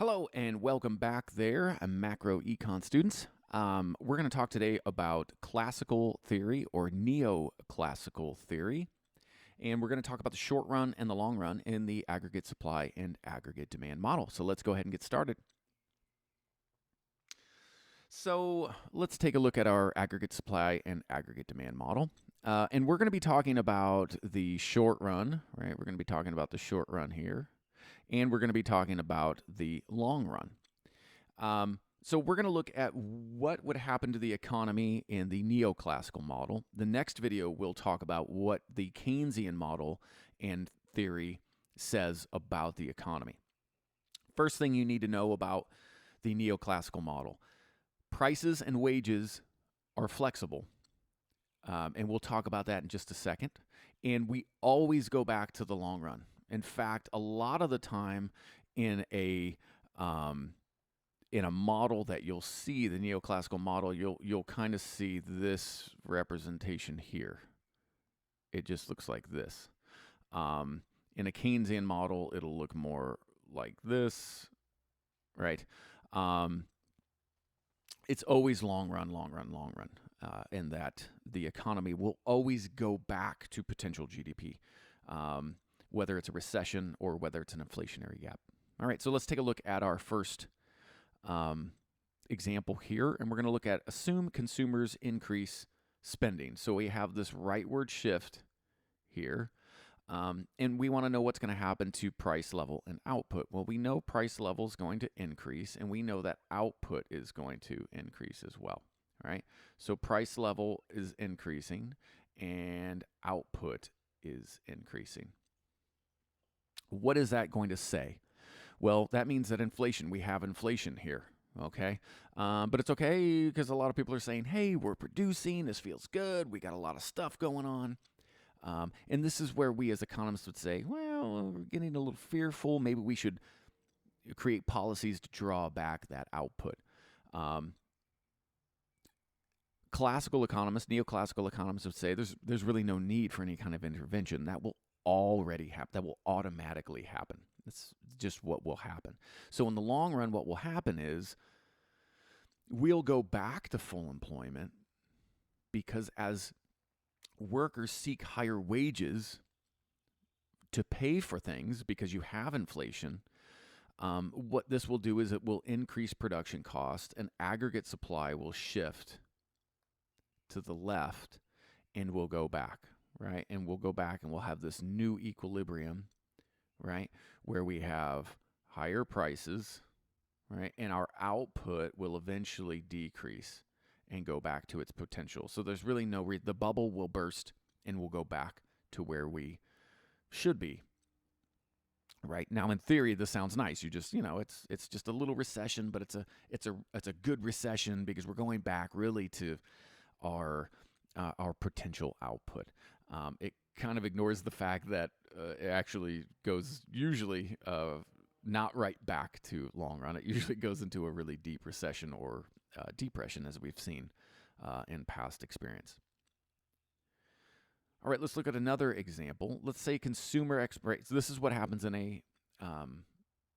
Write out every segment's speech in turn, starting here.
Hello and welcome back there, macro econ students. We're going to talk today about classical theory or neoclassical theory. And we're going to talk about the short run and the long run in the aggregate supply and aggregate demand model. So let's go ahead and get started. So let's take a look at our aggregate supply and aggregate demand model. And we're going to be talking about the short run, right? We're going to be talking about the short run here. And we're going to be talking about the long run. So we're going to look at what would happen to the economy in the neoclassical model. The next video we'll talk about what the Keynesian model and theory says about the economy. First thing you need to know about the neoclassical model. Prices and wages are flexible. And we'll talk about that in just a second. And we always go back to the long run. In fact, a lot of the time in a model that you'll see, the neoclassical model, you'll kind of see this representation here. It just looks like this. In a Keynesian model, it'll look more like this, right? It's always long run, and that the economy will always go back to potential GDP, whether it's a recession or whether it's an inflationary gap. All right, so let's take a look at our first example here, and we're going to look at assume consumers increase spending. So we have this rightward shift here, and we want to know what's going to happen to price level and output. Well, we know price level is going to increase, and we know that output is going to increase as well. All right, so price level is increasing, and output is increasing. What is that going to say? Well, that means that we have inflation here, okay? But it's okay because a lot of people are saying, hey, we're producing, this feels good, we got a lot of stuff going on. And this is where we as economists would say, well, we're getting a little fearful, maybe we should create policies to draw back that output. Classical economists, neoclassical economists would say there's really no need for any kind of intervention. That will already happen, that will automatically happen. It's just what will happen. So in the long run, what will happen is we'll go back to full employment because as workers seek higher wages to pay for things because you have inflation, what this will do is it will increase production cost and aggregate supply will shift to the left and we'll go back, right? And we'll go back and we'll have this new equilibrium, right, where we have higher prices, right, and our output will eventually decrease and go back to its potential. So there's really no the bubble will burst and we'll go back to where we should be. Right now, in theory, this sounds nice. You just, it's just a little recession, but it's a good recession because we're going back really to our potential output. It kind of ignores the fact that it actually goes usually not right back to long run. It usually goes into a really deep recession or depression, as we've seen in past experience. All right, let's look at another example. Let's say consumer expectations. So this is what happens in an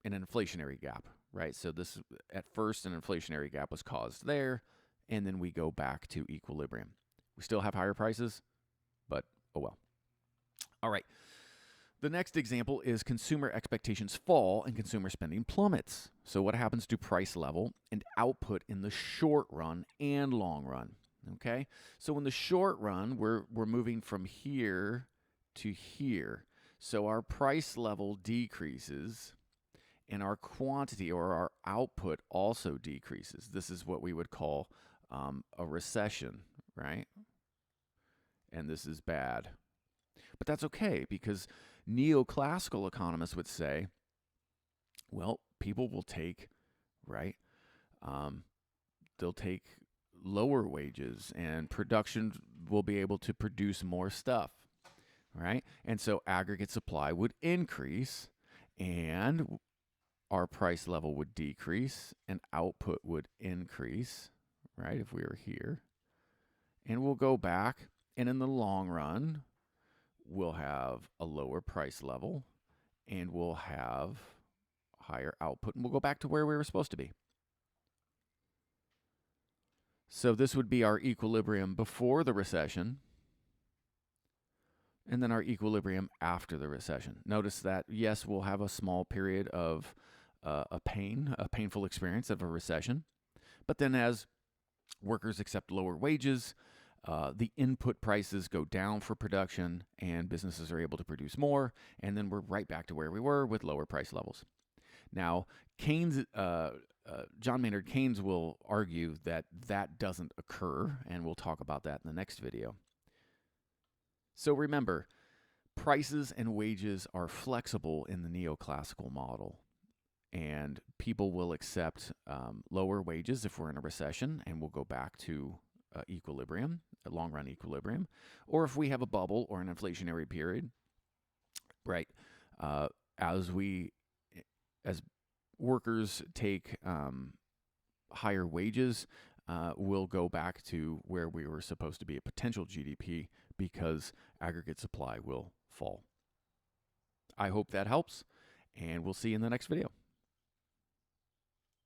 inflationary gap, right? So this at first an inflationary gap was caused there, and then we go back to equilibrium. We still have higher prices, but oh well. All right. The next example is consumer expectations fall and consumer spending plummets. So what happens to price level and output in the short run and long run? Okay, so in the short run, we're moving from here to here. So our price level decreases and our quantity or our output also decreases. This is what we would call a recession, right? And this is bad. But that's okay because neoclassical economists would say, well, people will take, right? They'll take lower wages and production will be able to produce more stuff, right? And so aggregate supply would increase and our price level would decrease and output would increase, right? If we were here, and we'll go back, and in the long run, we'll have a lower price level and we'll have higher output, and we'll go back to where we were supposed to be. So this would be our equilibrium before the recession, and then our equilibrium after the recession. Notice that, yes, we'll have a small period of a painful experience of a recession, but then as workers accept lower wages, the input prices go down for production, and businesses are able to produce more, and then we're right back to where we were with lower price levels. Now, John Maynard Keynes will argue that that doesn't occur, and we'll talk about that in the next video. So remember, prices and wages are flexible in the neoclassical model, and people will accept lower wages if we're in a recession, and we'll go back to equilibrium, a long-run equilibrium, or if we have a bubble or an inflationary period, right? As workers take higher wages, we'll go back to where we were supposed to be at potential GDP because aggregate supply will fall. I hope that helps, and we'll see you in the next video.